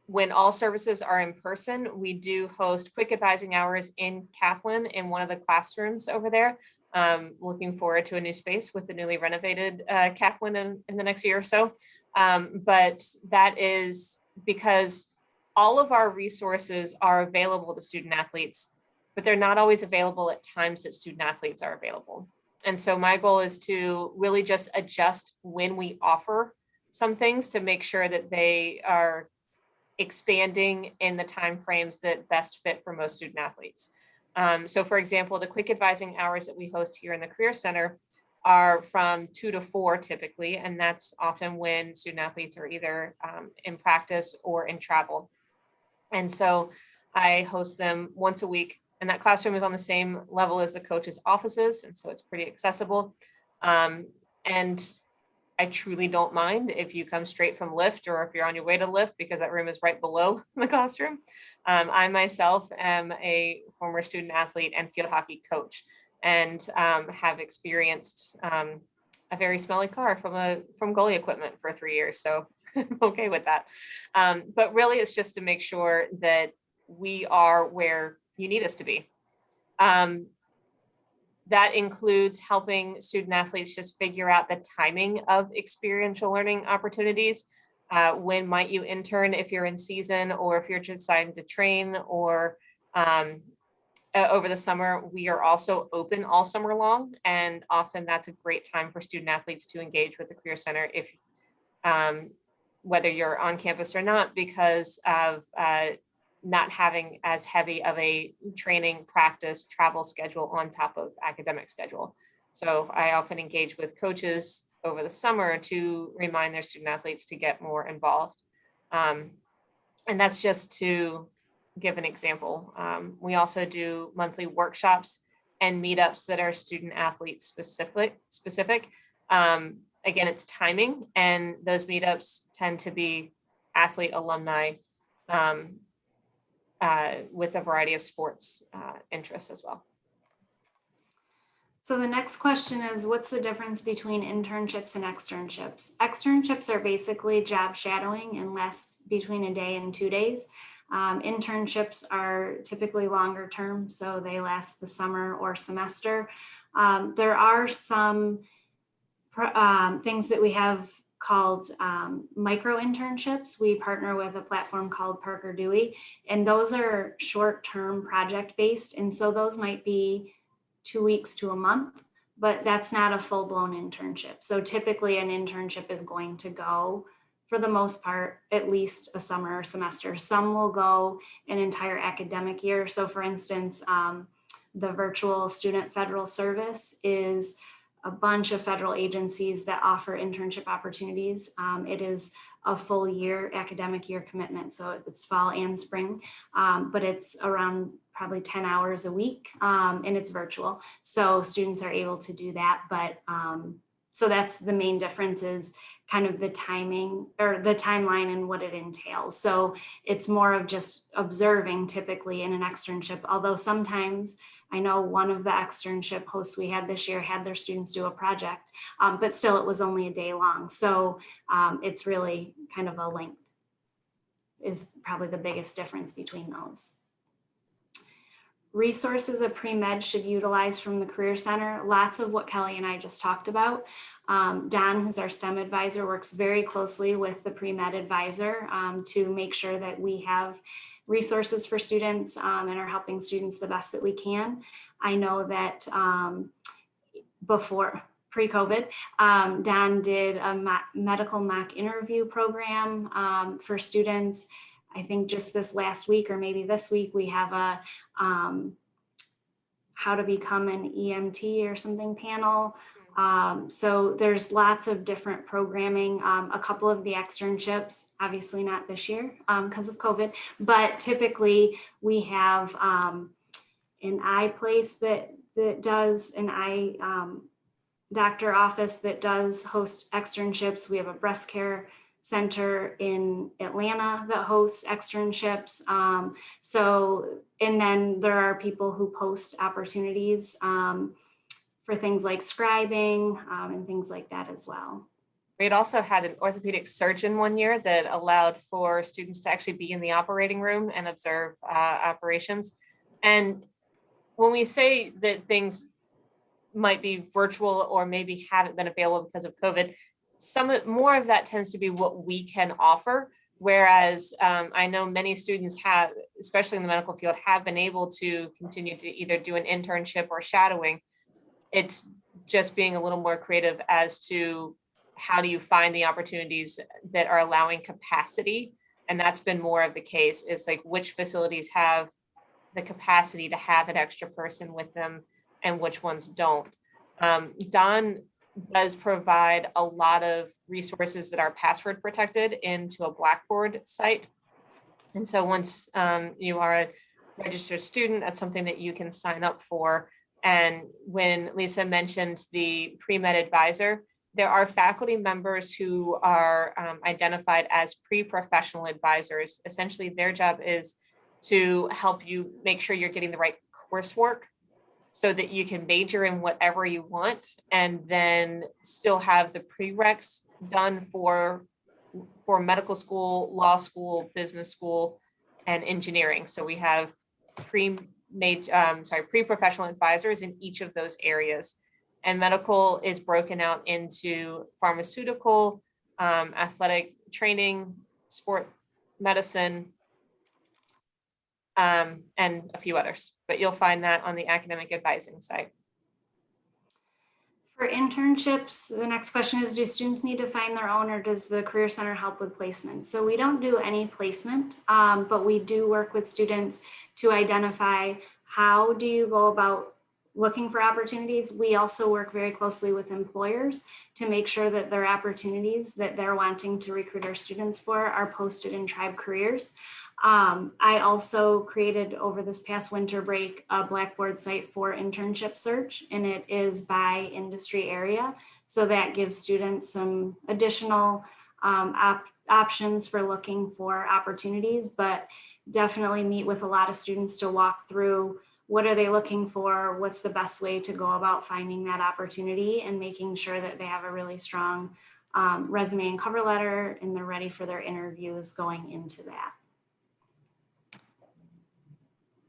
B: When all services are in person, we do host quick advising hours in Kaplan in one of the classrooms over there. Looking forward to a new space with the newly renovated Kaplan in the next year or so. But that is because all of our resources are available to student athletes, but they're not always available at times that student athletes are available. And so my goal is to really just adjust when we offer some things to make sure that they are expanding in the timeframes that best fit for most student athletes. So for example, the quick advising hours that we host here in the Career Center are from 2 to 4 typically, and that's often when student athletes are either in practice or in travel. And so I host them once a week, and that classroom is on the same level as the coach's offices, and so it's pretty accessible. And I truly don't mind if you come straight from lift or if you're on your way to lift, because that room is right below the classroom. I myself am a former student athlete and field hockey coach, and have experienced a very smelly car from goalie equipment for 3 years. So I'm okay with that. But really, it's just to make sure that we are where you need us to be. That includes helping student athletes just figure out the timing of experiential learning opportunities. When might you intern if you're in season, or if you're deciding to train, or over the summer. We are also open all summer long, and often that's a great time for student athletes to engage with the Career Center, if whether you're on campus or not, because of not having as heavy of a training, practice, travel schedule on top of academic schedule. So I often engage with coaches over the summer to remind their student athletes to get more involved. And that's just to give an example. We also do monthly workshops and meetups that are student athlete specific. Again, it's timing, and those meetups tend to be athlete alumni with a variety of sports interests as well.
C: So the next question is, what's the difference between internships and externships? Externships are basically job shadowing and last between a day and 2 days. Internships are typically longer term, so they last the summer or semester. There are some things that we have called micro internships. We partner with a platform called Parker Dewey, and those are short-term project-based. And so those might be 2 weeks to a month, but that's not a full-blown internship. So typically an internship is going to go, for the most part, at least a summer or semester. Some will go an entire academic year. So for instance, the virtual student federal service is a bunch of federal agencies that offer internship opportunities. It is a full year, academic year commitment. So it's fall and spring, but it's around probably 10 hours a week, and it's virtual. So students are able to do that. But so that's the main difference, is kind of the timing or the timeline and what it entails. So it's more of just observing typically in an externship, although sometimes I know one of the externship hosts we had this year had their students do a project, but still it was only a day long. So it's really kind of a length is probably the biggest difference between those. Resources a pre-med should utilize from the Career Center. Lots of what Kelly and I just talked about. Don, who's our STEM advisor, works very closely with the pre-med advisor to make sure that we have resources for students and are helping students the best that we can. I know that before pre-COVID, Don did a medical mock interview program for students. I think just this last week or maybe this week, we have a how to become an EMT or something panel. So there's lots of different programming. A couple of the externships, obviously not this year because of COVID, but typically we have an eye place that does an eye doctor office that does host externships. We have a breast care center in Atlanta that hosts externships. So, and then there are people who post opportunities for things like scribing and things like that as well.
B: We had also had an orthopedic surgeon one year that allowed for students to actually be in the operating room and observe operations. And when we say that things might be virtual or maybe haven't been available because of COVID, more of that tends to be what we can offer. Whereas I know many students have, especially in the medical field, have been able to continue to either do an internship or shadowing. It's just being a little more creative as to how do you find the opportunities that are allowing capacity. And that's been more of the case. It's like which facilities have the capacity to have an extra person with them and which ones don't. Don does provide a lot of resources that are password protected into a Blackboard site. And so once you are a registered student, that's something that you can sign up for. And when Lisa mentioned the pre-med advisor, there are faculty members who are identified as pre-professional advisors. Essentially, their job is to help you make sure you're getting the right coursework so that you can major in whatever you want and then still have the prereqs done for medical school, law school, business school, and engineering. So we have pre-professional advisors in each of those areas. And medical is broken out into pharmaceutical, athletic training, sport medicine, and a few others. But you'll find that on the academic advising site.
C: For internships, the next question is, do students need to find their own or does the Career Center help with placement? So we don't do any placement, but we do work with students to identify how do you go about looking for opportunities. We also work very closely with employers to make sure that their opportunities that they're wanting to recruit our students for are posted in Tribe Careers. I also created over this past winter break a Blackboard site for internship search, and it is by industry area. So that gives students some additional options for looking for opportunities, but definitely meet with a lot of students to walk through what are they looking for, what's the best way to go about finding that opportunity and making sure that they have a really strong resume and cover letter and they're ready for their interviews going into that.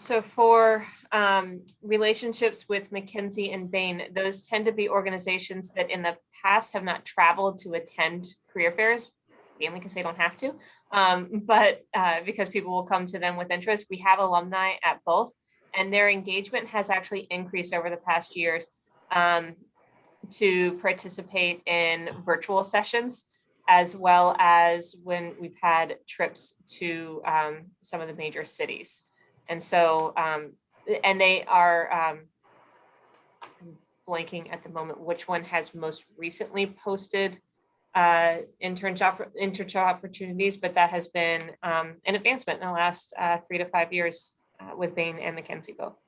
B: So for relationships with McKinsey and Bain, those tend to be organizations that in the past have not traveled to attend career fairs, mainly because they don't have to, but because people will come to them with interest. We have alumni at both, and their engagement has actually increased over the past years to participate in virtual sessions, as well as when we've had trips to some of the major cities. And so, and they are I'm blanking at the moment which one has most recently posted internship opportunities, but that has been an advancement in the last 3 to 5 years with Bain and McKinsey both.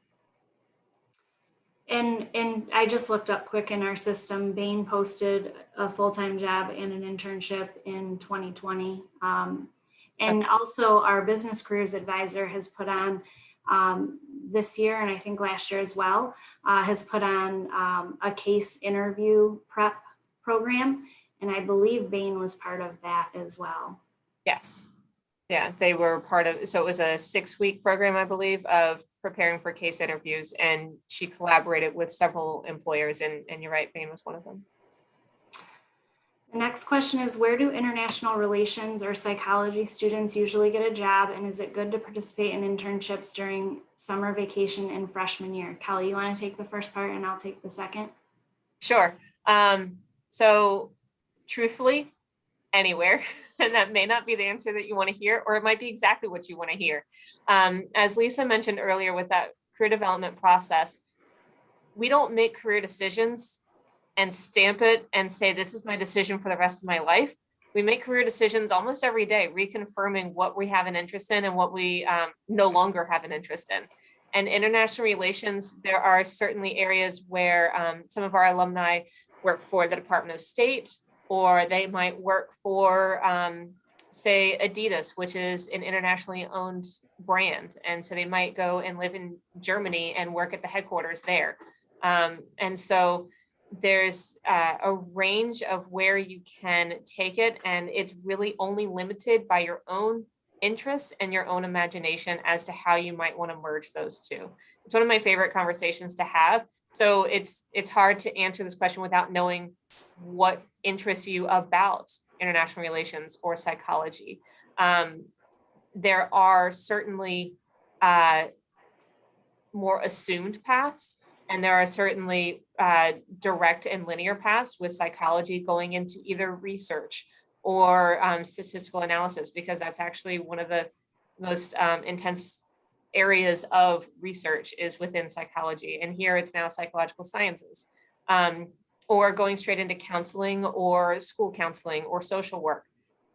C: And I just looked up quick in our system, Bain posted a full-time job and an internship in 2020. And also our business careers advisor has put on this year, and I think last year as well, has put on a case interview prep program. And I believe Bain was part of that as well.
B: Yes. Yeah, they were part of, so it was a 6-week program, I believe, of preparing for case interviews, and she collaborated with several employers, and you're right, Bain was one of them.
C: The next question is, where do international relations or psychology students usually get a job, and is it good to participate in internships during summer vacation and freshman year? Kelly, you want to take the first part and I'll take the second?
B: Sure. So truthfully, anywhere, and that may not be the answer that you want to hear, or it might be exactly what you want to hear. As Lisa mentioned earlier with that career development process, we don't make career decisions and stamp it and say, this is my decision for the rest of my life. We make career decisions almost every day, reconfirming what we have an interest in and what we no longer have an interest in. And international relations, there are certainly areas where some of our alumni work for the Department of State, or they might work for, say, Adidas, which is an internationally owned brand. And so they might go and live in Germany and work at the headquarters there. And so there's a range of where you can take it, and it's really only limited by your own interests and your own imagination as to how you might want to merge those two. It's one of my favorite conversations to have. So it's hard to answer this question without knowing what interests you about international relations or psychology. There are certainly more assumed paths, and there are certainly direct and linear paths with psychology going into either research or statistical analysis, because that's actually one of the most intense areas of research is within psychology. And here it's now psychological sciences, or going straight into counseling or school counseling or social work.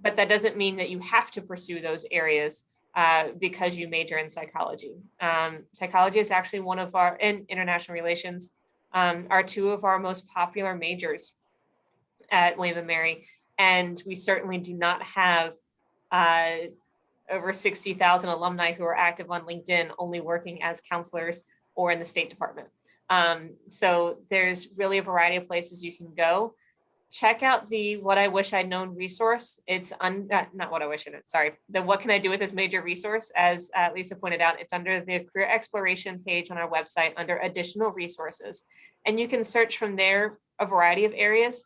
B: But that doesn't mean that you have to pursue those areas because you major in psychology. Psychology is actually one of our, and international relations, are two of our most popular majors at William & Mary. And we certainly do not have over 60,000 alumni who are active on LinkedIn, only working as counselors or in the State Department. So there's really a variety of places you can go. Check out the What I Wish I'd Known resource. It's not What I Wish I Known, sorry. The What Can I Do with This Major resource, as Lisa pointed out, it's under the career exploration page on our website under additional resources. And you can search from there a variety of areas,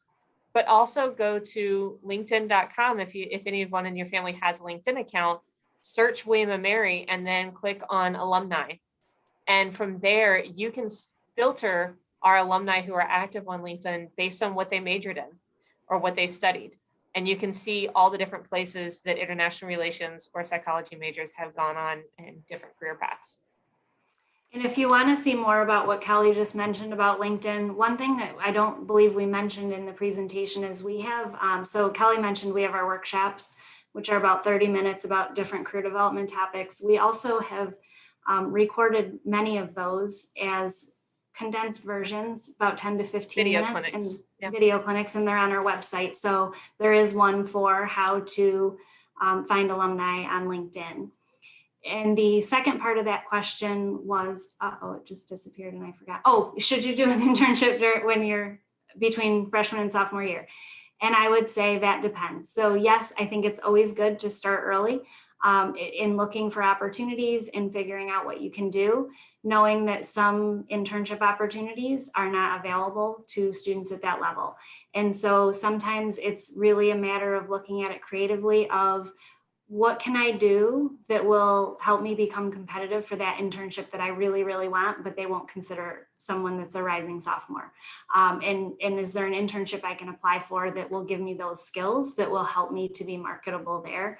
B: but also go to linkedin.com. If anyone in your family has a LinkedIn account, search William & Mary and then click on alumni. And from there, you can filter our alumni who are active on LinkedIn based on what they majored in or what they studied. And you can see all the different places that international relations or psychology majors have gone on in different career paths.
C: And if you want to see more about what Kelly just mentioned about LinkedIn, one thing that I don't believe we mentioned in the presentation is we have, so Kelly mentioned we have our workshops, which are about 30 minutes about different career development topics. We also have recorded many of those as condensed versions, about 10 to 15
B: Video
C: minutes,
B: clinics.
C: and video clinics, and they're on our website. So there is one for how to find alumni on LinkedIn. And the second part of that question was, it just disappeared and I forgot. Oh, should you do an internship when you're between freshman and sophomore year? And I would say that depends. So yes, I think it's always good to start early in looking for opportunities and figuring out what you can do, knowing that some internship opportunities are not available to students at that level. And so sometimes it's really a matter of looking at it creatively of, what can I do that will help me become competitive for that internship that I really, really want, but they won't consider someone that's a rising sophomore? And is there an internship I can apply for that will give me those skills that will help me to be marketable there?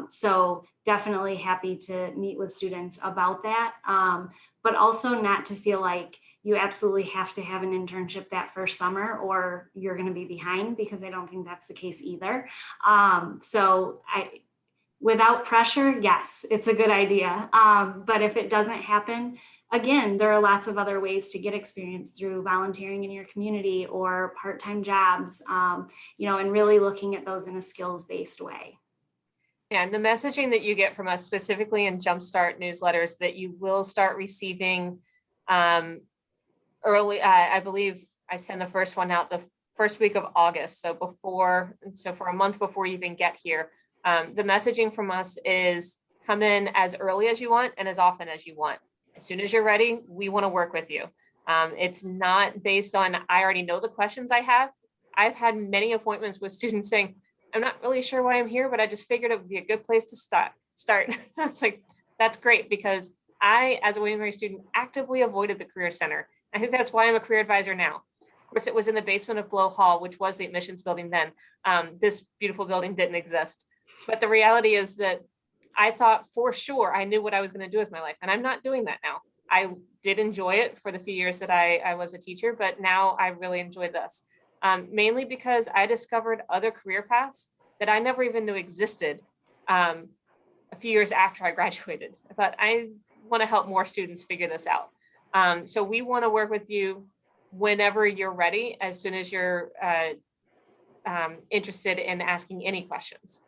C: So definitely happy to meet with students about that, but also not to feel like you absolutely have to have an internship that first summer or you're going to be behind, because I don't think that's the case either. Without pressure, yes, it's a good idea. But if it doesn't happen, again, there are lots of other ways to get experience through volunteering in your community or part-time jobs, and really looking at those in a skills-based way.
B: And the messaging that you get from us specifically in Jumpstart newsletters that you will start receiving early, I believe I send the first one out the first week of August. So for a month before you even get here, the messaging from us is come in as early as you want and as often as you want. As soon as you're ready, we want to work with you. It's not based on, I already know the questions I have. I've had many appointments with students saying, I'm not really sure why I'm here, but I just figured it would be a good place to start. It's like, that's great, because I, as a William & Mary student, actively avoided the Career Center. I think that's why I'm a career advisor now. Of course, it was in the basement of Blow Hall, which was the admissions building then. This beautiful building didn't exist. But the reality is that I thought for sure I knew what I was going to do with my life. And I'm not doing that now. I did enjoy it for the few years that I was a teacher, but now I really enjoy this. Mainly because I discovered other career paths that I never even knew existed a few years after I graduated. I thought I want to help more students figure this out. So we want to work with you whenever you're ready, as soon as you're interested in asking any questions.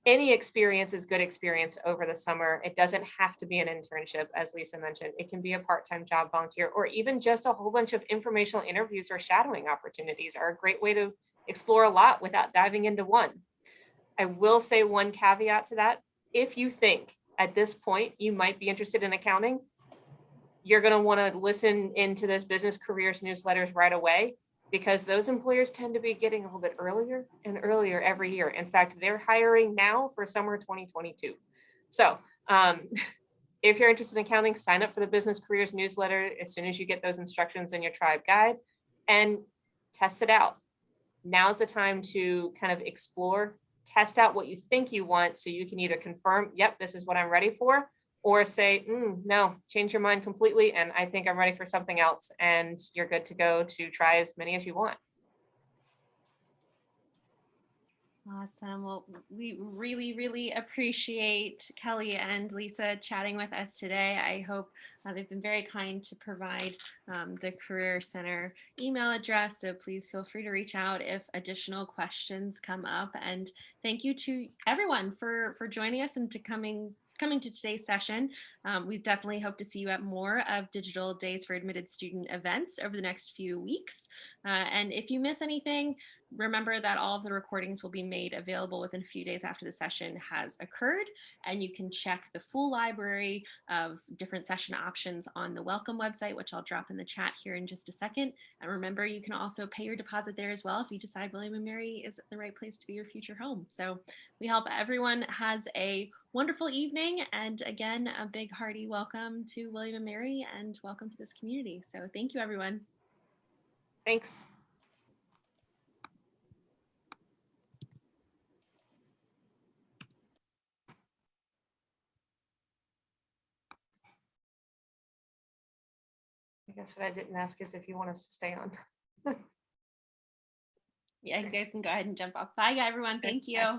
B: Any experience is good experience over the summer. It doesn't have to be an internship, as Lisa mentioned. It can be a part-time job volunteer, or even just a whole bunch of informational interviews or shadowing opportunities are a great way to explore a lot without diving into one. I will say one caveat to that. If you think at this point you might be interested in accounting, you're going to want to listen into those business careers newsletters right away, because those employers tend to be getting a little bit earlier and earlier every year. In fact, they're hiring now for summer 2022. So if you're interested in accounting, sign up for the business careers newsletter as soon as you get those instructions in your tribe guide and test it out. Now's the time to kind of explore, test out what you think you want, so you can either confirm, yep, this is what I'm ready for, or say, no, change your mind completely. And I think I'm ready for something else. And you're good to go to try as many as you want.
A: Awesome. Well, we really, really appreciate Kelly and Lisa chatting with us today. I hope they've been very kind to provide the Career Center email address. So please feel free to reach out if additional questions come up. And thank you to everyone for joining us and coming to today's session. We definitely hope to see you at more of Digital Days for Admitted Student events over the next few weeks. And if you miss anything, remember that all of the recordings will be made available within a few days after the session has occurred, and you can check the full library of different session options on the Welcome website, which I'll drop in the chat here in just a second. And remember, you can also pay your deposit there as well if you decide William & Mary is the right place to be your future home. So we hope everyone has a wonderful evening, and again, a big hearty welcome to William & Mary and welcome to this community. So thank you, everyone.
B: Thanks. I guess what I didn't ask is if you want us to stay on.
A: Yeah, you guys can go ahead and jump off. Bye, everyone. Thank you.
B: Bye.